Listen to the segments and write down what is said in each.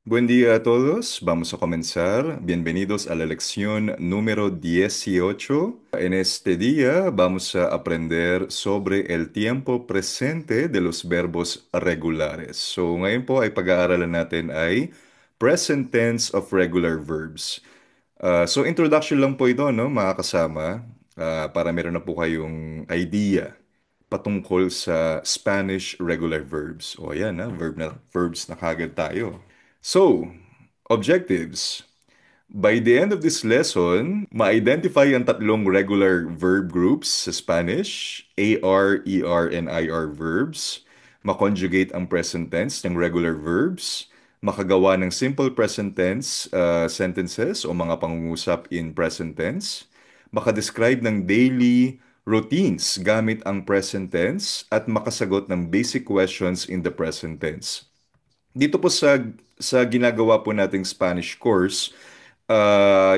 Buen día a todos, vamos a comenzar. Bienvenidos a la lección número 18. En este día vamos a aprender sobre el tiempo presente de los verbos regulares. So ngayon po ay pag-aaralan natin ay present tense of regular verbs. So introduction lang po ito, no, mga kasama, para meron na po kayong idea patungkol sa Spanish regular verbs. O ayan, verbs na kagad tayo. So, objectives. By the end of this lesson, ma-identify ang tatlong regular verb groups sa Spanish, AR, ER, and IR verbs, ma-conjugate ang present tense ng regular verbs, makagawa ng simple present tense sentences o mga pangungusap in present tense, makadescribe ng daily routines gamit ang present tense, at makasagot ng basic questions in the present tense. Dito po sa ginagawa po nating Spanish course,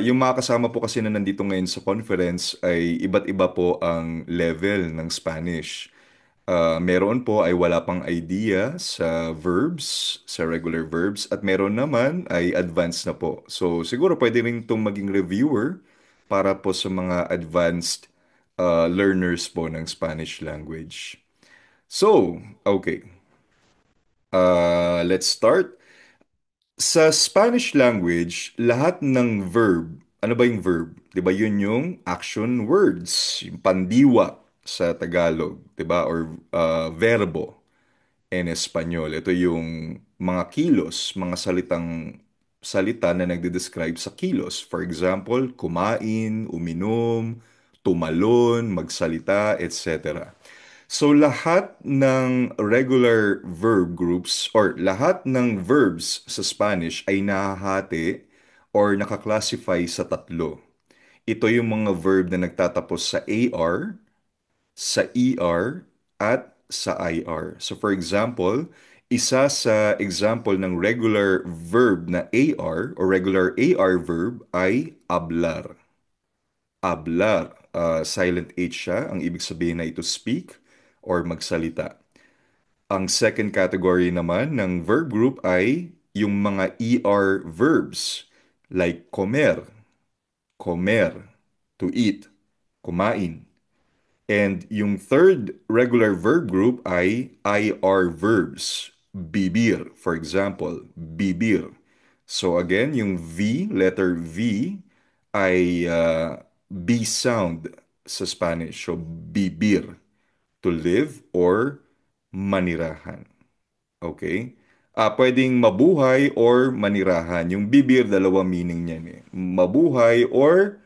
yung mga kasama po kasi na nandito ngayon sa conference ay iba't iba po ang level ng Spanish. Meron po ay wala pang idea sa verbs, sa regular verbs, at meron naman ay advanced na po. So siguro pwede rin itong maging reviewer para po sa mga advanced learners po ng Spanish language. So, okay. Let's start. Sa Spanish language, lahat ng verb, ano ba yung verb? 'Di ba yun yung action words, yung pandiwa sa Tagalog, 'di ba? Or verbo en Espanyol. Ito yung mga kilos, mga salita na nagde-describe sa kilos. For example, kumain, uminom, tumalon, magsalita, etc. So lahat ng regular verb groups or lahat ng verbs sa Spanish ay nahahati or nakaklasify sa tatlo. Ito yung mga verb na nagtatapos sa AR, sa ER, at sa IR. So for example, isa sa example ng regular verb na AR or regular AR verb ay hablar. Hablar. Silent H siya. Ang ibig sabihin na ito speak or magsalita. Ang second category naman ng verb group ay yung mga ER verbs like comer, to eat, kumain. And yung third regular verb group ay IR verbs, bibir, for example, bibir. So again, yung letter V, ay B sound sa Spanish. So bibir, to live or manirahan. Okay? Pwedeng mabuhay or manirahan. Yung bibir, dalawa meaning niyan eh. Mabuhay or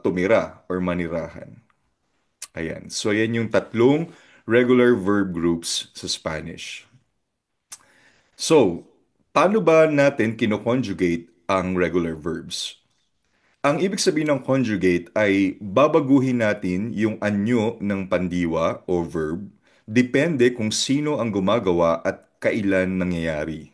tumira or manirahan. Ayan. So, yan yung tatlong regular verb groups sa Spanish. So, paano ba natin kinoconjugate ang regular verbs? Ang ibig sabihin ng conjugate ay babaguhin natin yung anyo ng pandiwa o verb depende kung sino ang gumagawa at kailan nangyayari.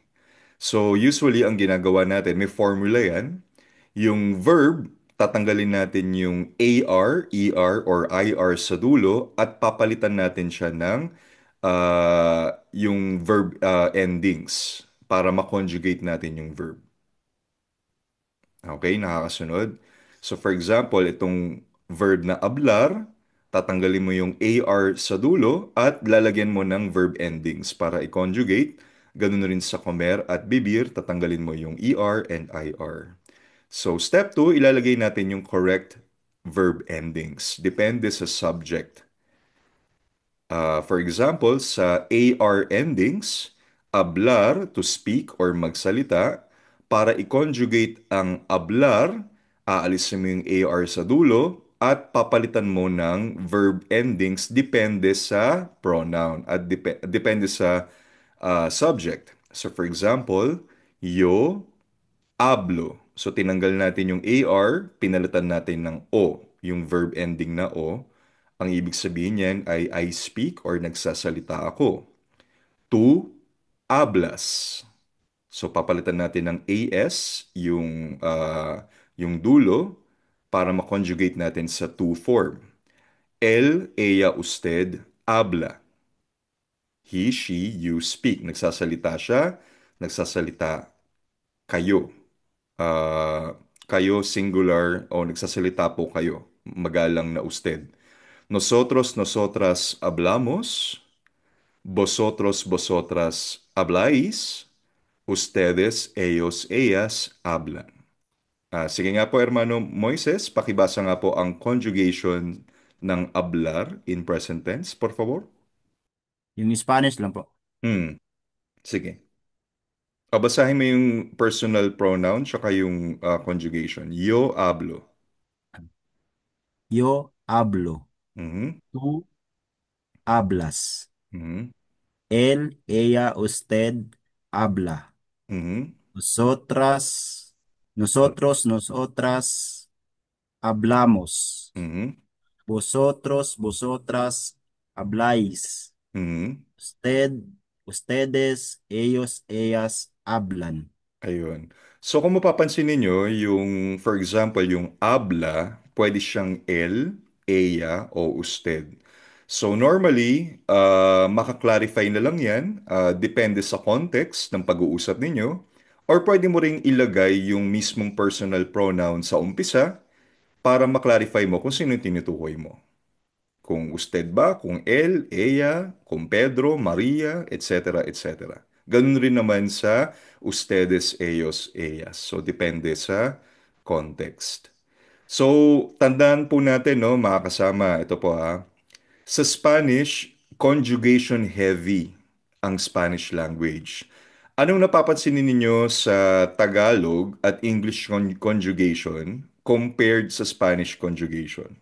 So usually ang ginagawa natin, may formula yan. Yung verb, tatanggalin natin yung AR, ER, or IR sa dulo at papalitan natin siya ng yung verb endings para ma-conjugate natin yung verb. Okay, nakakasunod. So for example, itong verb na hablar, tatanggalin mo yung AR sa dulo at lalagyan mo ng verb endings para i-conjugate. Ganun rin sa comer at bibir, tatanggalin mo yung ER and IR. So step 2, ilalagay natin yung correct verb endings. Depende sa subject. For example, sa AR endings, hablar, to speak or magsalita, para i-conjugate ang hablar, aalisin mo yung AR sa dulo at papalitan mo ng verb endings depende sa pronoun at depende sa subject. So for example, yo hablo. So tinanggal natin yung AR, pinalitan natin ng O, yung verb ending na O. Ang ibig sabihin niyan ay I speak or nagsasalita ako. Tu hablas. So papalitan natin ng AS yung dulo para ma-conjugate natin sa to form. Él, ella, usted habla. He, she, you speak. Nagsasalita siya, nagsasalita kayo. Ah, kayo singular o nagsasalita po kayo. Magalang na usted. Nosotros, nosotras hablamos. Vosotros, vosotras habláis. Ustedes, ellos, ellas hablan. Sige nga po, hermano Moises, pakibasa nga po ang conjugation ng hablar in present tense, por favor. Yung Spanish lang po. Hmm, sige. Basahin mo yung personal pronoun tsaka yung conjugation. Yo hablo. Yo hablo. Mhm, Tú hablas. mhm, Él, ella, usted habla. mhm, Nosotras, nosotros, nosotras hablamos. mhm, Vosotros, vosotras habláis. mhm. Usted, ustedes, ellos, ellas hablan. Ayun. So kung mapapansin ninyo, yung, for example, yung habla, pwede siyang él, ella, o usted. So normally, maka-clarify na lang yan, depende sa context ng pag-uusap ninyo, or pwede mo ring ilagay yung mismong personal pronoun sa umpisa para ma-clarify mo kung sino yung tinutukoy mo. Kung usted ba, kung él, ella, kung Pedro, Maria, etc., etc. Ganun rin naman sa ustedes, ellos, ellas. So, depende sa context. So, tandaan po natin, no, mga kasama, ito po ha. Sa Spanish, conjugation heavy ang Spanish language. Anong napapansin ninyo sa Tagalog at English conjugation compared sa Spanish conjugation?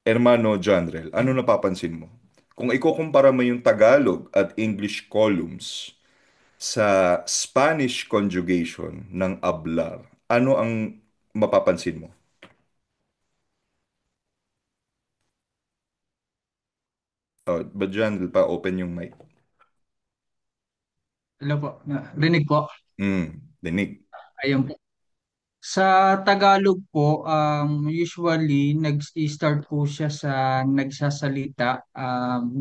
Hermano Janrel, ano napapansin mo? Kung ikukumpara mo yung Tagalog at English columns sa Spanish conjugation ng hablar, ano ang mapapansin mo? Ba Janrel pa, open yung mic. Hello po, rinig po. Dinig. Ayun po. Sa Tagalog po, usually nag-start po siya sa nagsasalita.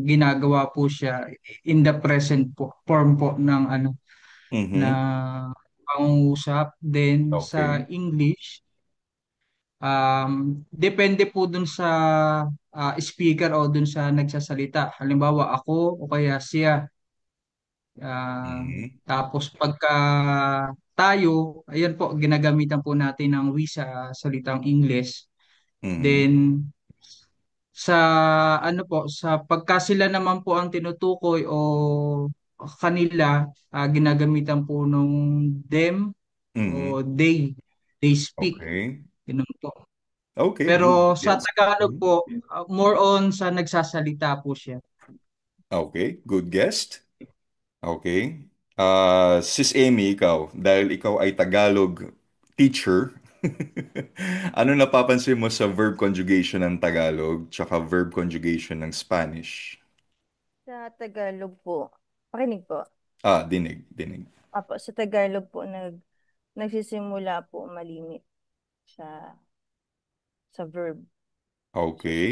Ginagawa po siya in the present po, form po ng na Mhm. pangungusap. Then sa Okay. English, depende po dun sa speaker o dun sa nagsasalita. Halimbawa ako o kaya siya. Ah, Mhm. Tapos pagka tayo, ayan po, ginagamitan po natin ng we sa salitang English. Mhm. Then sa sa pagka sila naman po ang tinutukoy o kanila, ginagamitan po nung them o Mhm. they speak. Okay. Ganun po. Okay, good. Pero sa Yes. Tagalog Mhm. po, more on sa nagsasalita po siya. Okay, good guest. Okay. Sis Amy, ikaw, dahil ikaw ay Tagalog teacher, ano napapansin mo sa verb conjugation ng Tagalog tsaka verb conjugation ng Spanish? Sa Tagalog po, pakinig po. Dinig, dinig. Apo, sa Tagalog po, nagsisimula po malimit sa verb.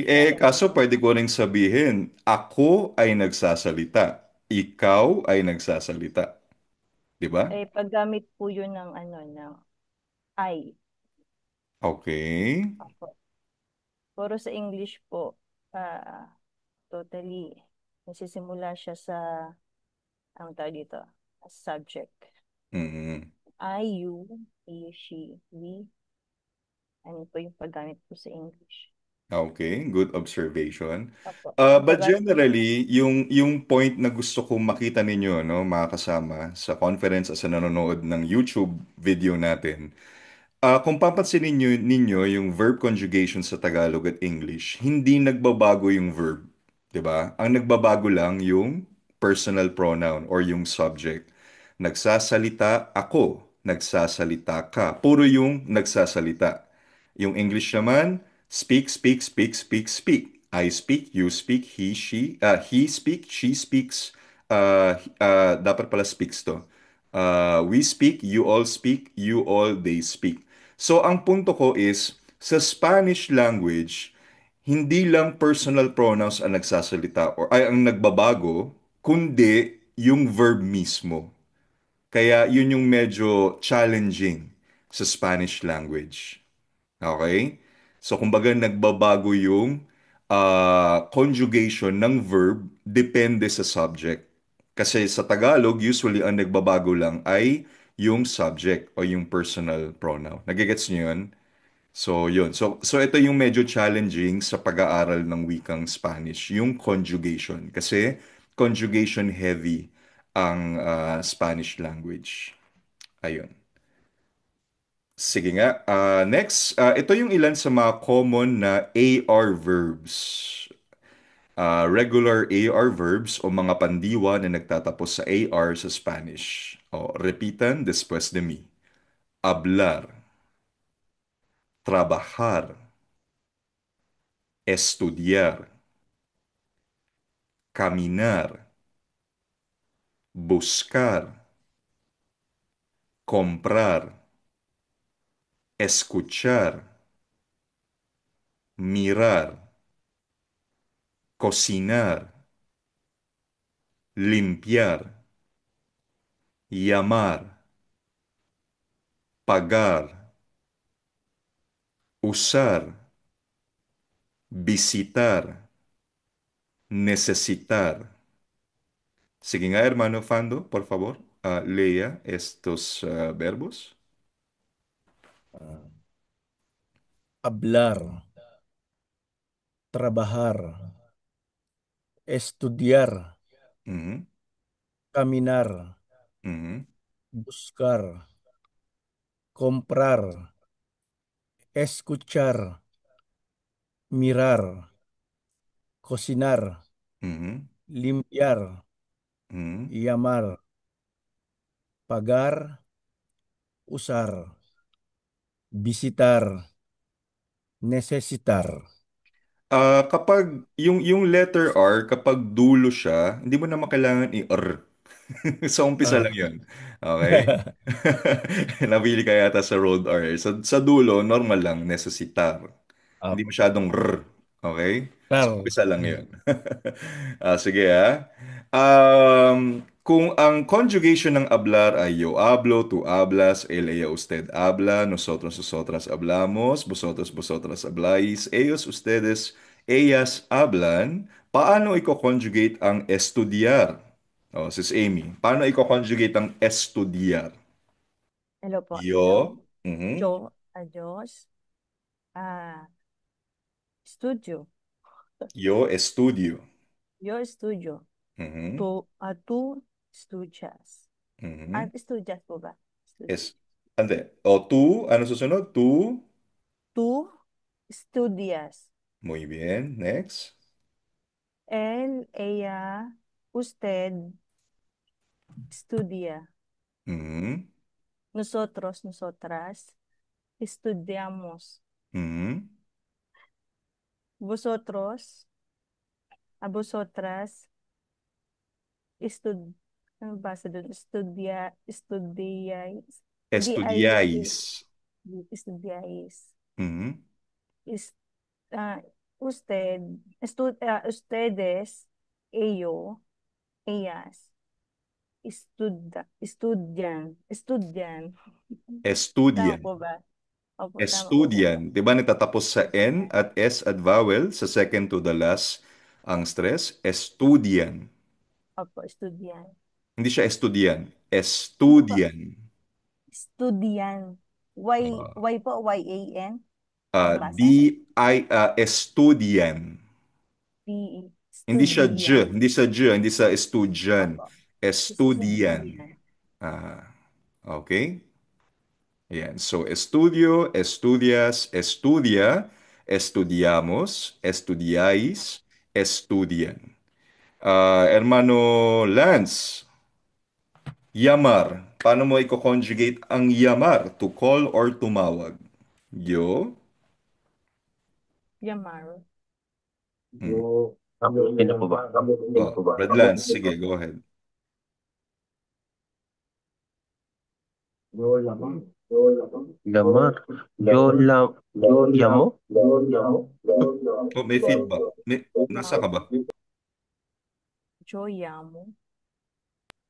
Siya Okay. gaganap Kaso po. pwede ko ring sabihin, ako ay nagsasalita. Ikaw ay nagsasalita. Di ba? Paggamit po yun ng I. Okay. Apo. Puro sa English po, totally, nagsisimula siya sa, ang tawag dito, subject. Mhm. I, you, he, she, we. Ano po yung paggamit po sa English. Okay, good observation. Apo. Sa But Tagalog po, generally, yung point na gusto kong makita ninyo, no, mga kasama, sa conference at sa nanonood ng YouTube video natin, kung papansinin ninyo yung verb conjugation sa Tagalog at English, hindi nagbabago yung verb, 'di ba? Ang nagbabago lang yung personal pronoun or yung subject. Nagsasalita ako, nagsasalita ka. Puro yung nagsasalita. Yung English naman, speak, speak, speak, speak, speak. I speak, you speak, he speak, she speaks, dapat pala speaks to. We speak, you all speak, you all, they speak. So, ang punto ko is, sa Spanish language, hindi lang personal pronouns ang nagsasalita or ay ang nagbabago, kundi yung verb mismo. Kaya yun yung medyo challenging sa Spanish language. Okay? So, kumbaga, nagbabago yung conjugation ng verb depende sa subject. Kasi sa Tagalog, usually, ang nagbabago lang ay yung subject o yung personal pronoun. Nagigets niyo yun? So, yun. So ito yung medyo challenging sa pag-aaral ng wikang Spanish, yung conjugation. Kasi conjugation heavy ang Spanish language. Ayun. Sige nga. Next, ito yung ilan sa mga common na AR verbs. Regular AR verbs o mga pandiwa na nagtatapos sa AR sa Spanish. O, repitan después de mí. Hablar, trabajar, estudiar, caminar, buscar, comprar, escuchar, mirar, cocinar, limpiar, llamar, pagar, usar, visitar, necesitar. Sige nga, hermano Fando, por favor, lea estos verbos. Ah, hablar, trabajar, estudiar, Ujú, caminar, ujú, buscar, comprar, escuchar, mirar, cocinar, ujú, limpiar, ujú. llamar, pagar, usar, visitar, necesitar. Kapag yung letter R, kapag dulo siya, hindi mo naman kailangan i-R. Sa umpisa Ah. lang yun. Okay? Nabili ka yata sa road R. Sa dulo, normal lang, necesitar. Hindi Apo. masyadong R. Okay? Sa Claro. umpisa lang yun. Sige kung ang conjugation ng hablar ay yo hablo, tú hablas, él, ella, usted habla, nosotros, nosotras hablamos, vosotros, vosotras habláis, ellos, ustedes, ellas hablan, paano i-conjugate ang estudiar? Oh, Sis Amy, paano i-conjugate ang estudiar? Hello po. Hello. Yo, mhm. Diyos. Ah, studio. Yo estudio. Yo estudio. Mhm, Tú estudias. mhm. Estudias po ba? Es, ande. O tú, ano susunod? Tú. Tú estudias. Muy bien. Next. Él, ella, usted estudia. Mhm, Nosotros, nosotras estudiamos. mhm. Vosotros, a vosotras, estud, ano basa dun? Estudiais. Estudiáis. Estudiais. Mhm. Is, ah, ustedes, ellas, estudian. Tama Estudian. po ba? Opo, tama po ba? Estudian. Di ba natatapos sa N Estudian. at S at vowel? Sa second to the last ang stress. Estudian. Opo, estudian. Hindi siya estudian. Ano po? Estudian. Estudian. Y po, Y-A-N? Ang basa? Estudian. Hindi siya J, Estudian. hindi sa J, hindi sa estudian. Opo. Estudian. Estudian. Ah, okay? Ayan. So, estudio, estudias, estudia, estudiamos, estudiáis, estudian. Hermano Lance, llamar. Paano mo i-conjugate ang llamar? To call or tumawag? Yo? Llamar. Hmm. Sino po ba? Sino Oh, po ba? Red Lance, sige, go ahead. Lamar. Yo llamo. Oh, may feedback. Nasa ka ba? Yo llamo.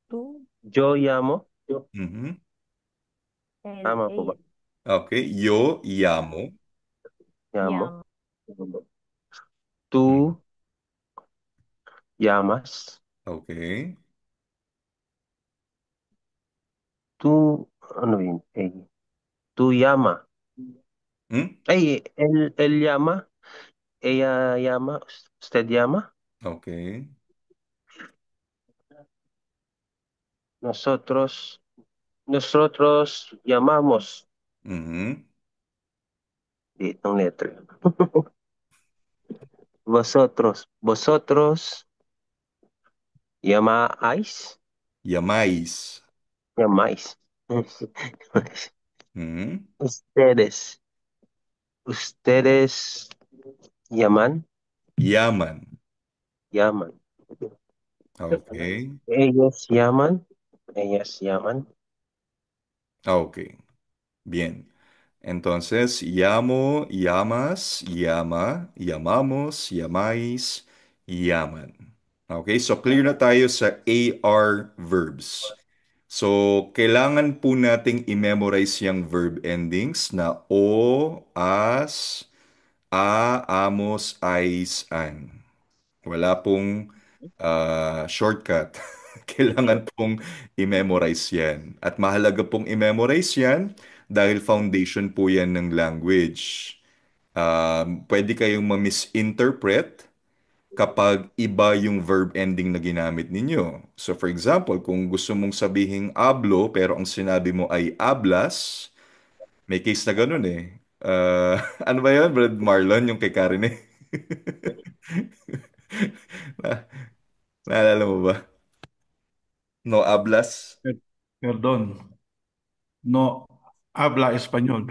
Tú, Yo llamo. Yo, Mhm. tama po ba? L-A. Okay. Yo llamo. Llamo. Yam. Mhm. Tú llamas. Okay. Tú, ano yun? Tú llama. Hmm? Él llama. Ella llama. Usted llama. Okay. Nosotros, nosotros llamamos. Mhm. Ditong letra. Vosotros llamáis. Llamáis. Llamáis. Mhm. Ustedes. Ustedes llaman. Llaman. Llaman. Okay. Ellos llaman. Ellas llaman. Okay. Bien. Entonces, llamo, llamas, llama, llamamos, llamáis, llaman. Okay, so clear na tayo sa AR verbs. So, kailangan po nating i-memorize yung verb endings na o, as, a, amos, ais, an. Wala pong shortcut. Kailangan pong i-memorize yan. At mahalaga pong i-memorize yan dahil foundation po yan ng language. Pwede kayong ma-misinterpret kapag iba yung verb ending na ginamit ninyo. So for example, kung gusto mong sabihing hablo pero ang sinabi mo ay hablas, may case na ganun eh. Ano ba yun, Brad Marlon, yung kay Karen eh? Na, naalala mo ba? No hablas? Perdón, no habla español.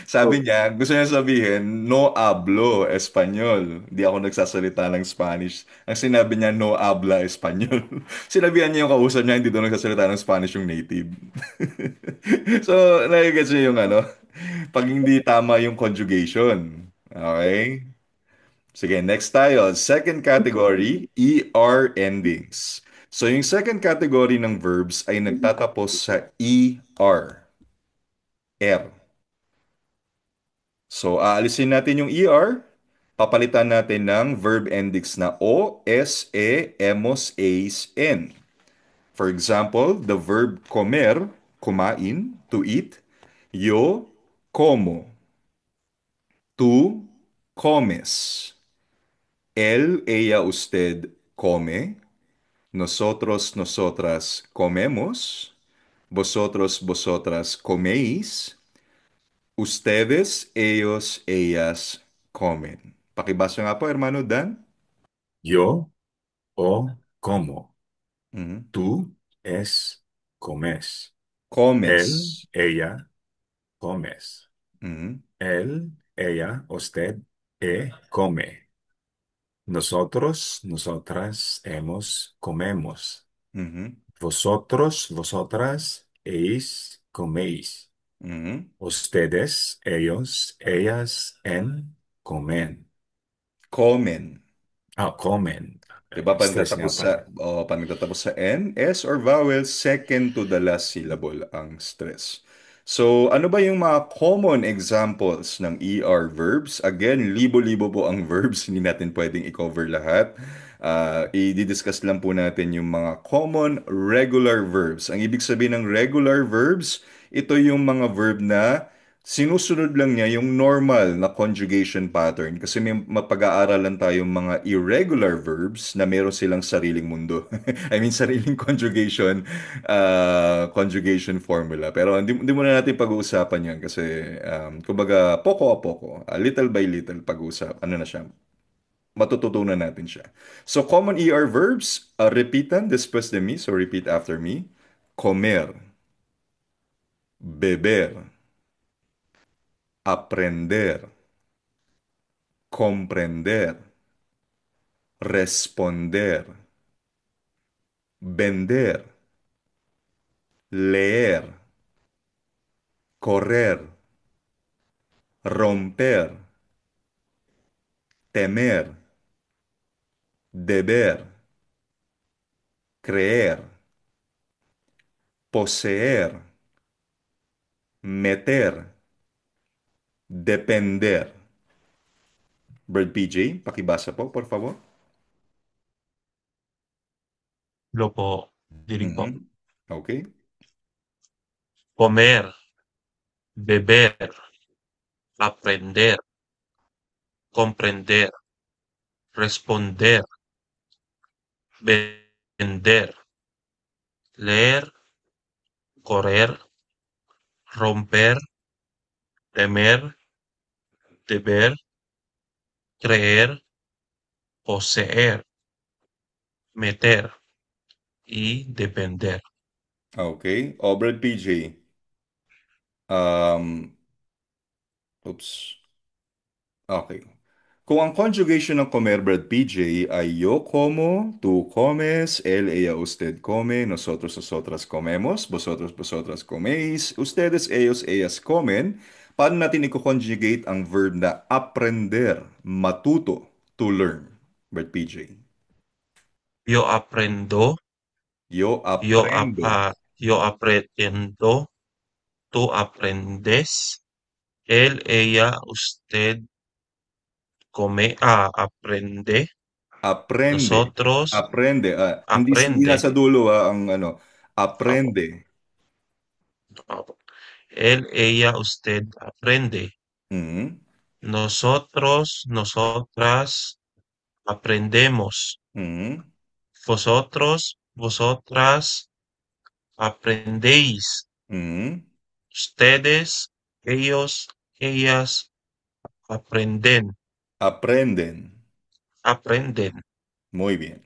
Sabi niya, gusto niya sabihin, no hablo Espanyol. Di ako nagsasalita ng Spanish. Ang sinabi niya, no habla Espanyol. Sinabihan niya yung kausap niya, hindi doon nagsasalita ng Spanish yung native. So, nagigets niyo yung ano, pag hindi tama yung conjugation. Okay? Sige, next tayo. Second category, ER endings. So, yung second category ng verbs ay nagtatapos sa ER. R. So, aalisin natin yung ER, papalitan natin ng verb endings na O, S, E, emos, eis, N. For example, the verb comer, kumain, to eat. Yo, como. Tú, comes. Él, ella, usted, come. Nosotros, nosotras, comemos. Vosotros, vosotras, coméis. Ustedes, ellos, ellas comen. Pakibasa nga po, hermano Dan. Yo o como. Mhm. Tú es comes. Él, Comes. ella, comes. Mhm. Él, ella, usted, come. Nosotros, nosotras, hemos, comemos. Mhm. Vosotros, vosotras, coméis. Mhm. Ustedes, ellos, ellas, comen. Comen. Comen. Diba pag Stress nga nagtatapos sa, pala. pag nagtatapos sa N, S or vowel, second to the last syllable ang stress. So, ano ba yung mga common examples ng ER verbs? Again, libo-libo po ang verbs, hindi natin pwedeng i-cover lahat. I-discuss lang po natin yung mga common regular verbs. Ang ibig sabihin ng regular verbs, ito yung mga verb na sinusunod lang niya yung normal na conjugation pattern kasi may mapag-aaralan tayong mga irregular verbs na meron silang sariling mundo. I mean, sariling conjugation formula. Pero hindi muna natin pag-uusapan yan kasi kumbaga, poco a poco, little by little pag-uusap, ano na siya, matututunan natin siya. So, common ER verbs, repitan después de mí, so repeat after me. Comer, beber, aprender, comprender, responder, vender, leer, correr, romper, temer, deber, creer, poseer, meter, depender. Bird PJ, pakibasa po, por favor. Lo po. Dinig po. Mhm. Okay. Comer, beber, aprender, comprender, responder, vender, leer, correr, romper, temer, deber, creer, poseer, meter y depender. Okay. O, Bird PJ. Um, oops. Okay. Kung ang conjugation ng comer, Brad PJ, ay yo como, tú comes, él, ella, usted come, nosotros, nosotras comemos, vosotros, vosotras coméis, ustedes, ellos, ellas comen, paano natin i-conjugate ang verb na aprender, matuto, to learn? Brad PJ. Yo aprendo, Yo yo, aprendo. yo aprendo, tú aprendes, él, ella, usted aprende, Aprende. nosotros Aprende. Hindi aprende. nasa dulo ang ano. Apo, Aprende. apo. Él, ella, usted aprende. Mhm. Nosotros, nosotras aprendemos. Mhm. Vosotros, vosotras aprendéis. Mhm. Ustedes, ellos, ellas aprenden. Aprenden. Aprenden. Muy bien.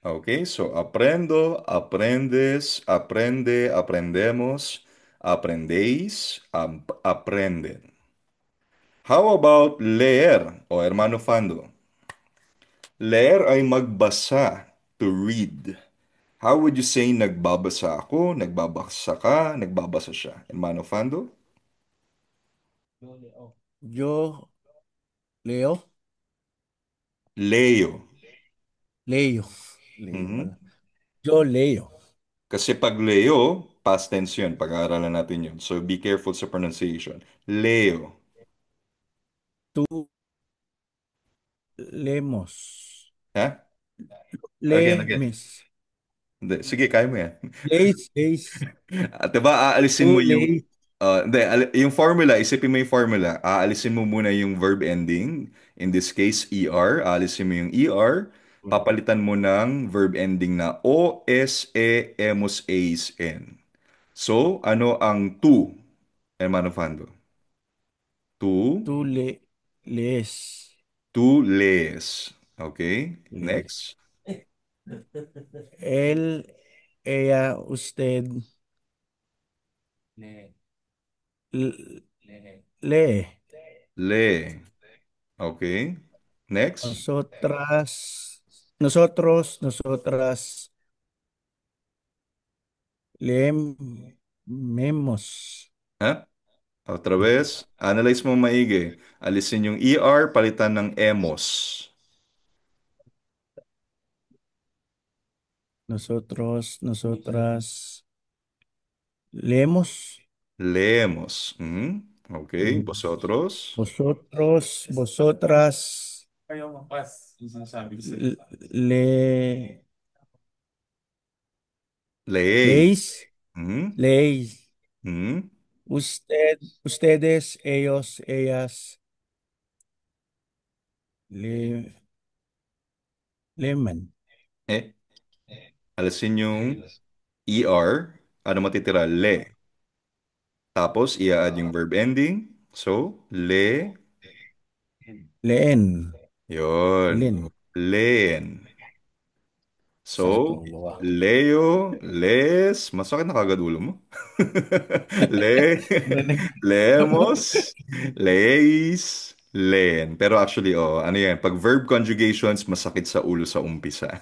Ok, so aprendo, aprendes, aprende, aprendemos, aprendéis, aprenden. How about leer o hermano Fando? Leer ay magbasa, to read. How would you say nagbabasa ako, nagbabasa ka, nagbabasa siya? Hermano Fando? Yo leo, Leo. leo, leo Mhm. pala. Yo leo. Kasi pag Leo, past tense yun. Pag-aaralan natin yun. So be careful sa pronunciation. Leo. Tú lemos. Ha? Again, again. Lemes. Hindi. Sige, kaya mo yan. Leis, leis. At diba, aalisin mo Tú yung... leis. Hindi, yung formula, isipin mo yung formula. Aalisin mo muna yung verb ending. In this case, ER. Aalisin mo yung ER. Papalitan mo ng verb ending na O, S, E, emos, AS, N. So, ano ang to? Hermano Fando? To? Tú lees. To lees. Okay, Lees. next. Él, ella, usted l- lee. Lee. Okay, next. Nosotros, nosotras leemos. Ha? Otra vez. Analyze mo maigi. Alisin yung ER, palitan ng emos. Nosotros, nosotras leemos. Leemos. Mhm. Okay, Mm. vosotros. Vosotros, vosotras l- le, Leéis. leéis, Mhm. leéis. Mhm. Ustedes, ellos, ellas le, leman. Eh, alisin yung ER. Ano matitira? Le. Tapos, i-add yung verb ending. So, le. Leen. Yun. Leen. Leen. Sakit So, ng ulo ah. Leo, Les, masakit na kagad ulo mo. Le, Narinig. leemos, leis, leen. Pero actually, ano yan, pag verb conjugations, masakit sa ulo sa umpisa.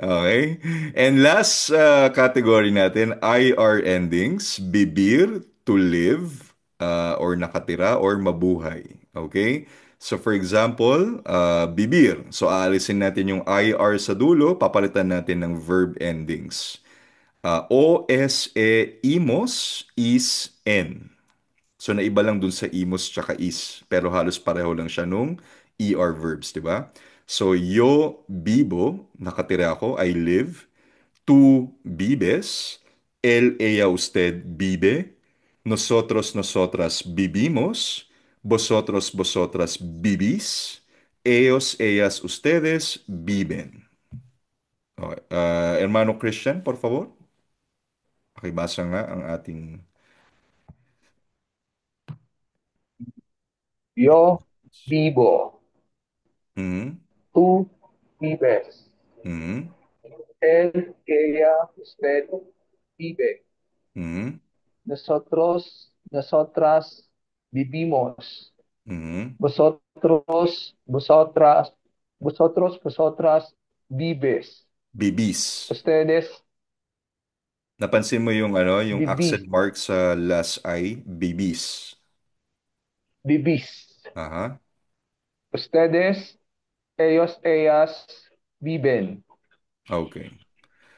Okay? And last category natin, IR endings, bibir, to live, or nakatira, or mabuhay. Okay? So for example, bibir. So aalisin natin yung IR sa dulo, papalitan natin ng verb endings. imos, is, en. So naiba lang dun sa imos tsaka is, pero halos pareho lang siya nung ER verbs, di ba? So yo vivo, nakatira ako, I live. Tú vives, él, ella, usted vive, nosotros, nosotras vivimos, vosotros, vosotras vivís, ellos, ellas, ustedes viven. Okay. Hermano Christian, por favor. Pakibasa nga ang ating... Yo vivo, Mhm, tú vives, mhm, él, ella, usted vive, mhm, nosotros, nosotras vivimos, mhm. vosotros, vosotras, vosotros, vosotras vives, Bibis. ustedes Napansin mo yung ano, yung accent vivís, mark sa last I, bibis. vivís, Aha. ustedes, ellos, ellas viven. Okay.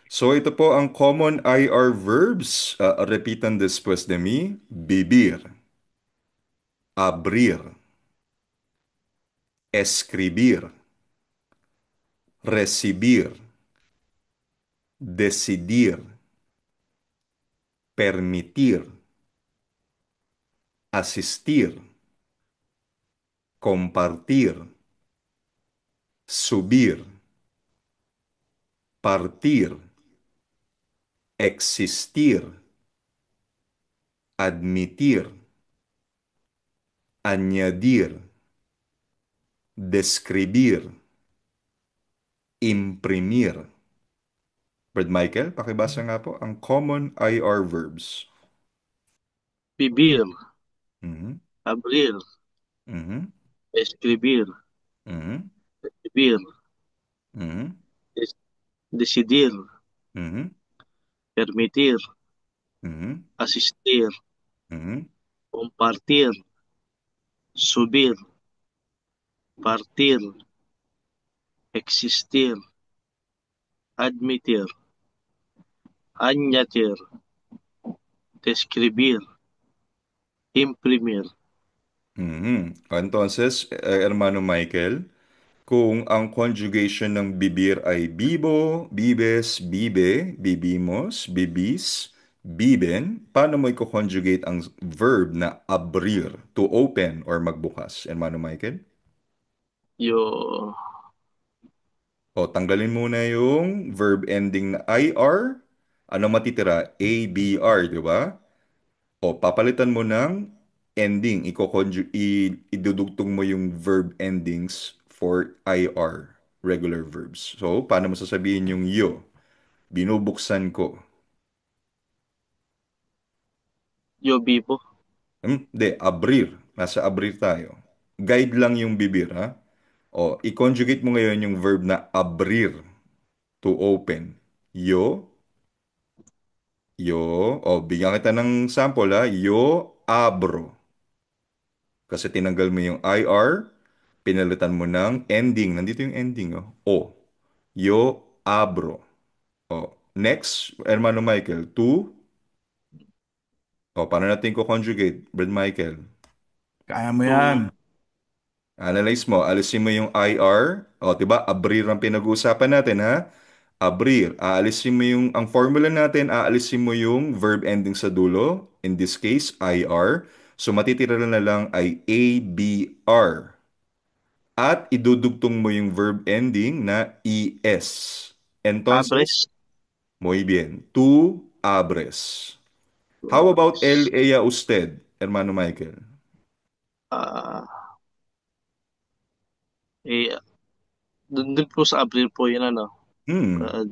So ito po ang common IR verbs. Repitan después de mí. Vivir, abrir, escribir, recibir, decidir, permitir, asistir, compartir, subir, partir, existir, admitir, añadir, describir, imprimir. Brad Michael, pakibasa nga po ang common IR verbs. Vivir, Mhm, abrir, mhm, escribir, mhm, vivir, mhm, des- decidir, mhm, permitir, mhm, asistir, mhm, compartir, subir, partir, existir, admitir, añadir, describir, imprimir. mhm. Entonces, hermano Michael, kung ang conjugation ng bibir ay bibo, bibes, bibe, bibimos, bibis, biben, paano mo i-conjugate ang verb na abrir, to open or magbukas, hermano Michael? Yo, O, tanggalin muna yung verb ending na IR. Ano matitira? ABR, di ba? O, papalitan mo ng ending. Idudugtong mo yung verb endings for IR, regular verbs. So, paano mo sasabihin yung yo? Binubuksan ko. yo vivo, Hindi, abrir. Nasa abrir tayo. Guide lang yung bibir, ha? O, i-conjugate mo ngayon yung verb na abrir, to open. Yo, bigyan kita ng sample ha. Yo abro. Kasi tinanggal mo yung IR, pinalitan mo ng ending. Nandito yung ending, oh. O. Yo abro. O. Next, hermano Michael, to. O, paano natin ko conjugate, Brad Michael? Kaya mo yan. to, Analyze mo, alisin mo yung IR. O, diba? Abrir ang pinag-uusapan natin, ha? Abrir. Aalisin mo yung, ang formula natin, aalisin mo yung verb ending sa dulo. In this case, IR. So, matitira na lang ay ABR. At idudugtong mo yung verb ending na ES. Entonces, abres, muy bien. Tú abres. to How about abres. él, ella, usted, hermano Michael? Ah, eh, dun po sa April po yun ano. Hmm. Uh,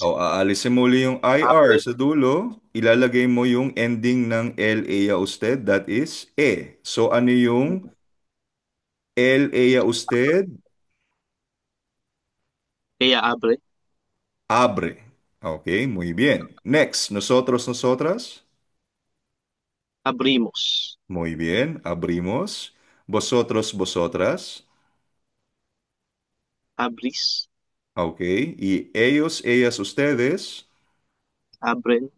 O, aalisin mo uli yung IR April, sa dulo, ilalagay mo yung ending ng L, ella, usted, that is E. So, ano yung L, ella, usted? kaya abre, Abre. Okay, muy bien. Next, nosotros, nosotras. abrimos, Muy bien, abrimos. Vosotros, vosotras. abris, Okay, y ellos, ellas, ustedes. Abren.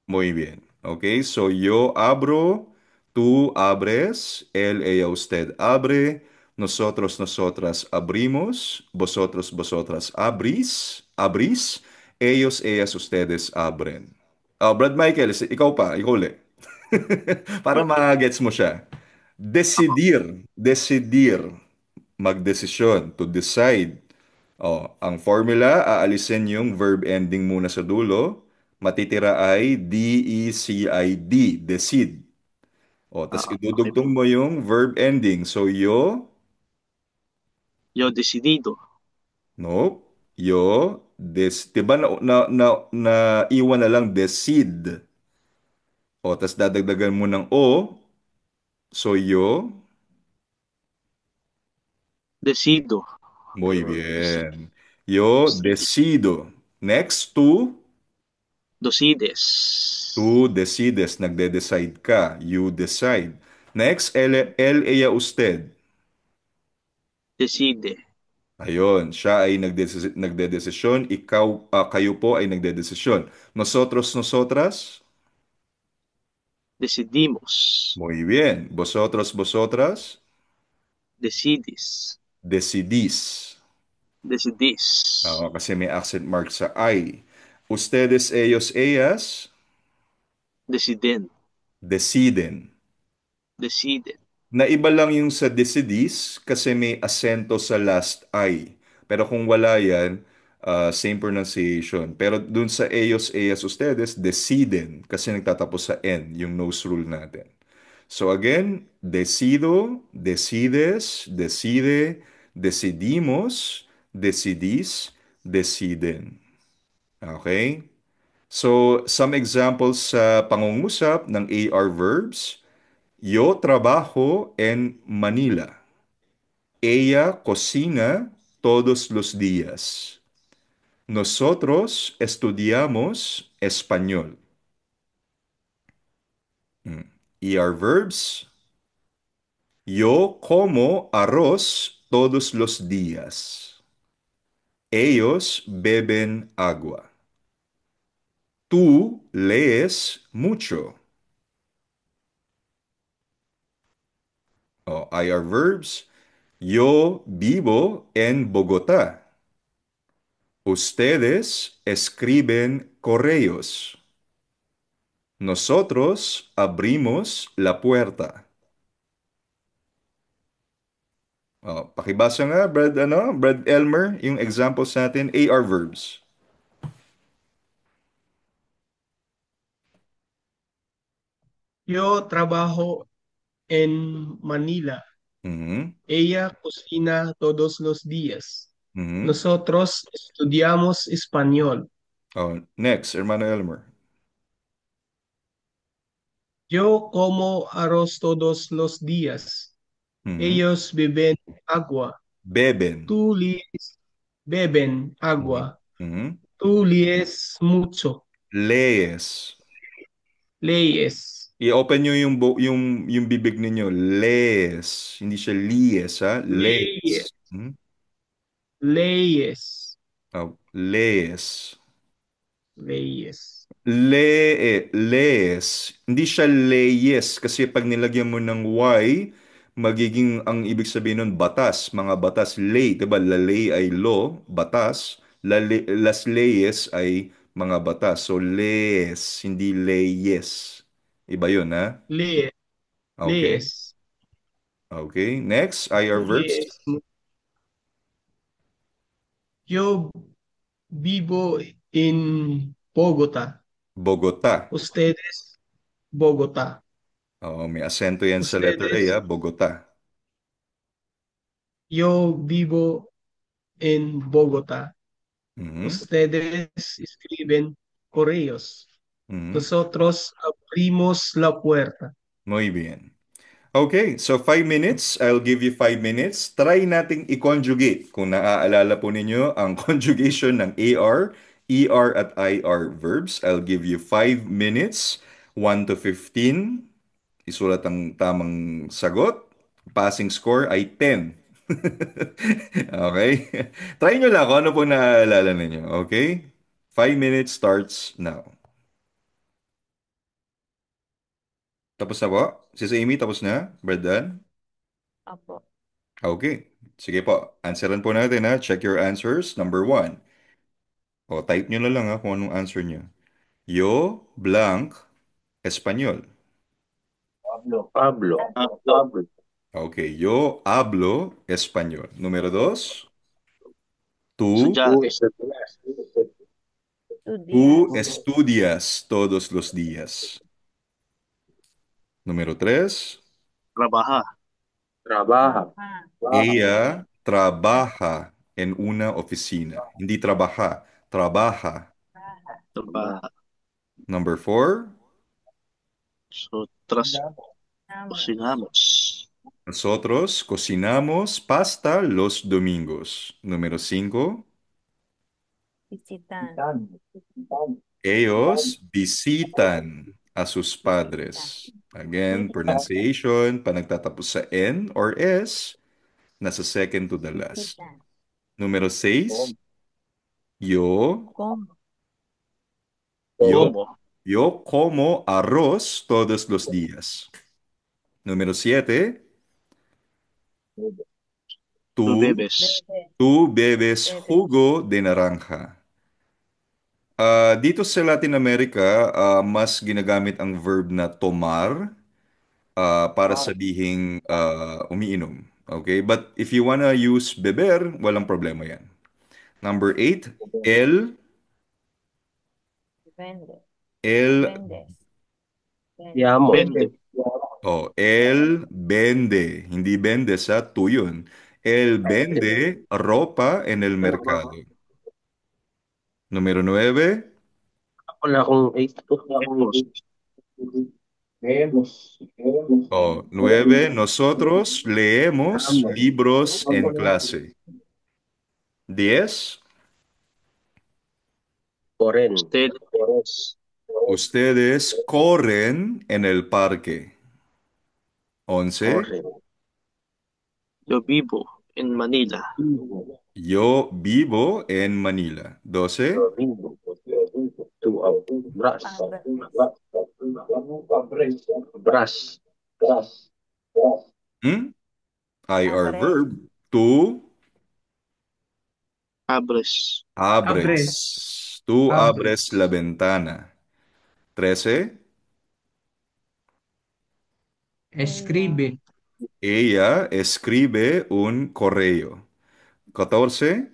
Muy bien. Ok, so yo abro, tú abres, él, ella, usted abre, nosotros, nosotras abrimos, vosotros, vosotras abrís, ellos, ellas, ustedes abren. Oh, Brad Michael, ikaw pa, ikaw ulit. Para ma-gets mo siya. Decidir, decidir, magdesisyon, to decide. Oh, ang formula, aalisin yung verb ending muna sa dulo. Matitira ay D-E-C-I-D, decide. O, tas Okay idudugtong po. mo yung verb ending. So, Yo decidido. no, diba iwan na lang decide. O, tas dadagdagan mo ng O, so Decido. muy Decido. bien. Yo Decido. decido. Next, tú Dosides. decides, nagde-decide ka. You decide. Next, ella, usted. Decide. Ayun, siya ay nagdedesisyon, kayo po ay nagdedesisyon. Nosotros, nosotras. Decidimos. Muy bien. Vosotros, vosotras. Decidis. Decidís. Decidis. Kasi may accent mark sa I. Ustedes, ellos, ellas. Deciden. Deciden. Deciden. Naiba lang yung sa decidis kasi may asento sa last I. Pero kung wala yan, same pronunciation. Pero dun sa ellos, ellas, ustedes, deciden kasi nagtatapos sa N, yung nose rule natin. So again, decido, decides, decide, decidimos, decidís, deciden. Okay? So, some examples sa pangungusap ng AR verbs. Yo trabajo en Manila. Ella cocina todos los días. Nosotros estudiamos español. ER verbs. Yo como arroz todos los días. Ellos beben agua. Tú lees mucho. IR verbs. Yo vivo en Bogotá. Ustedes escriben correos. Nosotros abrimos la puerta. Pakibasa nga, Brad Elmer, yung examples natin, AR verbs. Yo trabajo en Manila. Mhm. Ella cocina todos los días. Mhm. Nosotros estudiamos español. Next, hermano Elmer. Yo como arroz todos los días. Mhm. Ellos beben agua. Beben. Tú lees, beben Mhm. agua. Mhm. Tú lees mucho. Lees. Lees. I-open nyo yung bibig ninyo. Les. Hindi siya lies, ha? Lees. Les. Hmm? Leyes. Les. Leyes. Lees. Hindi siya leyes kasi pag nilagyan mo ng Y, magiging ang ibig sabihin nun batas, mga batas, ley, 'di ba? La ley ay law, batas. Las leyes ay mga batas. So lees, hindi leyes. Iba 'yun, ha? Lees. Okay. Lees. Okay. Next, IR Tú verbs. lees. Yo vivo en Bogotá. Bogotá. Ustedes, Bogotá. May asento yan sa letter A, ha? Ustedes, Bogotá. yo vivo en Bogotá. Mhm. Ustedes escriben correos. Mhm. Nosotros abrimos la puerta. Muy bien. Okay, so 5 minutes. I'll give you 5 minutes. Try nating i-conjugate. Kung naaalala po ninyo ang conjugation ng AR, ER at IR verbs, I'll give you 5 minutes, 1 to 15. Isulat ang tamang sagot. Passing score ay 10. Okay? Try nyo lang kung ano po naaalala ninyo. Okay? 5 minutes starts now. Tapos na po? Sis Amy, tapos na? Brandon? Opo. Okay. Sige po. Answeran po natin ha. Check your answers. Number one. O, type nyo na lang ha kung anong answer nyo. Yo blank Espanyol. Pablo. Pablo. Okay. Yo hablo español. Número dos. Tú, Estudyante. tú Estudias. estudias todos los días. Número tres. Trabaja. Trabaja. Trabaja. Ella trabaja en una oficina. Hindi trabaja, trabaja. Trabaja. Number four. Nosotras Namos. cocinamos. Nosotros cocinamos pasta los domingos. Número 5. Visitan. Ellos visitan a sus Visitan. padres. Again, pronunciation, pa nagtatapos sa N or S, nasa second to the last. Visitan. Número 6. Yo, Como. yo, Como. yo como arroz todos los días. Número 7. Tú Tú, bebes. Bebe. tú bebes Bebe. jugo de naranja. Dito sa Latin America, mas ginagamit ang verb na tomar para sabihing umiinom. Okay? But if you wanna use beber, walang problema yan. Number 8, el, Vende. el, Vendes. Vende. Yamon. Vende. el vende. Hindi vende sa tuyon. El vende ropa en el mercado. Número 9, Wala akong 8 to. Vemos. 9, nosotros leemos libros en clase. 10. Koren. Ustedes. Ustedes corren en el parque. 11. Koren. Yo vivo en Manila. Yo vivo en Manila. 12. To brush. Abres. Brush. Hmm? IR Abres. verb. Tú Abres. Abres. abres. Tú abres la Abres. ventana. 13. Ella. Escribe. Ella escribe un correo. 14.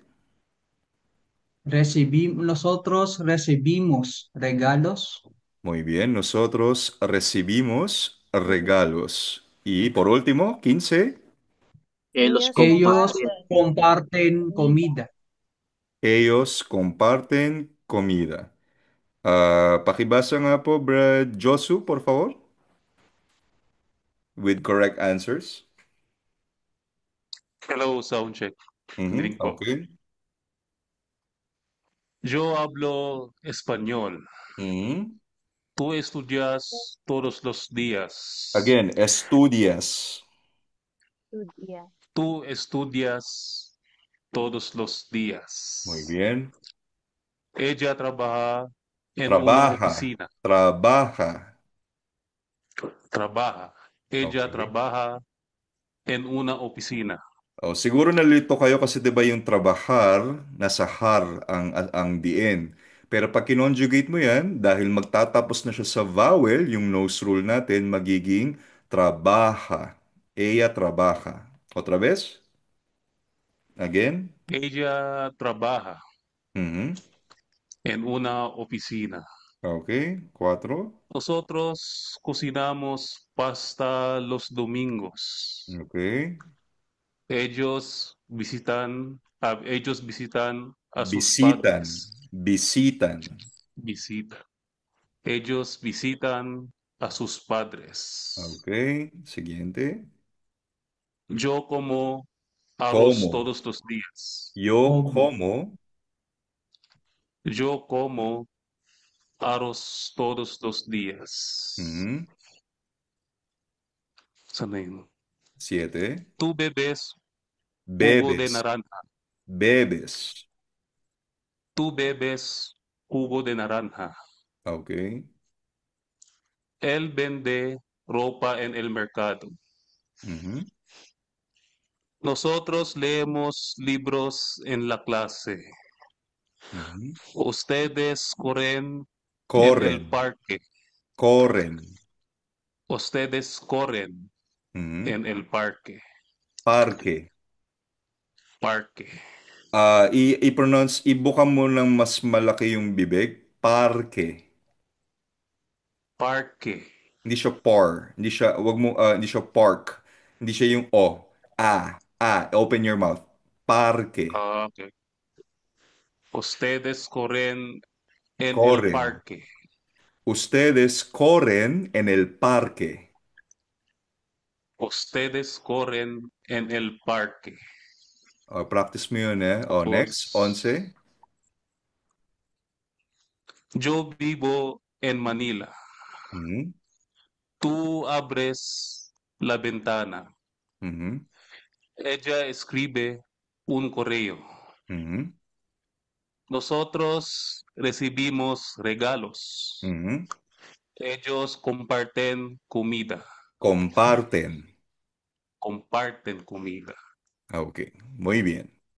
Nosotros recibimos regalos. Muy bien, nosotros recibimos regalos. Y por último, 15. Ellos Ellos Ellos comparten. comparten comparten comida. comida. Ellos comparten comida. Pakibasa nga po, Brad Josu, por favor, with correct answers. Hello, sound check. Dinig po. Okay. Yo hablo español. Mhm. Tú estudias todos los días. Again, estudias. Estudia. Tú estudias todos los Muy días. bien. Ella trabaja en una Trabaja. oficina. Trabaja. Trabaja. Ella Okay. trabaja en una oficina. Oh, siguro nalito kayo kasi 'di ba yung trabajar, nasa har ang diin. Pero pag kinonjugate mo yan, dahil magtatapos na siya sa vowel, yung nose rule natin, magiging trabaja. Ella trabaja. Otra vez? Again? Ella trabaja Mhm. en una oficina. Okay. 4. Nosotros cocinamos pasta los domingos. Okay. Ellos visitan a sus Visitan. padres. Visitan. Visitan. Ellos visitan a sus padres. Okay. Siguiente. Yo como arroz Como. todos los días. Yo Como. como. Yo como arroz todos los días. Mhm. Sana yun? 7. Tú bebes jugo de Bebes. naranja. Bebes. Tú bebes jugo de naranja. Okay. Él vende ropa en el mercado. Ujú. Nosotros leemos libros en la clase. Ujú. Ustedes corren en el Corren, parque. corren. Ustedes corren Ujú. en el parque. Parque. Parque. I-pronounce, ibuka mo ng mas malaki yung bibig. Parque. Parque. Hindi siya par. Hindi siya, wag mo, hindi siya park. Hindi siya yung o. Open your mouth. Parque. Okay. Ustedes corren en el Corren. parque. Ustedes corren en el parque. Ustedes corren en el parque. Practice mo yun, eh. Next. Tapos, 11. yo vivo en Manila. Mhm. Tú abres la ventana. Mhm. Ella escribe un correo. Mhm. Nosotros recibimos regalos. Mhm. Ellos comparten comida. Comparten. Comparten comida. Ok, muy bien.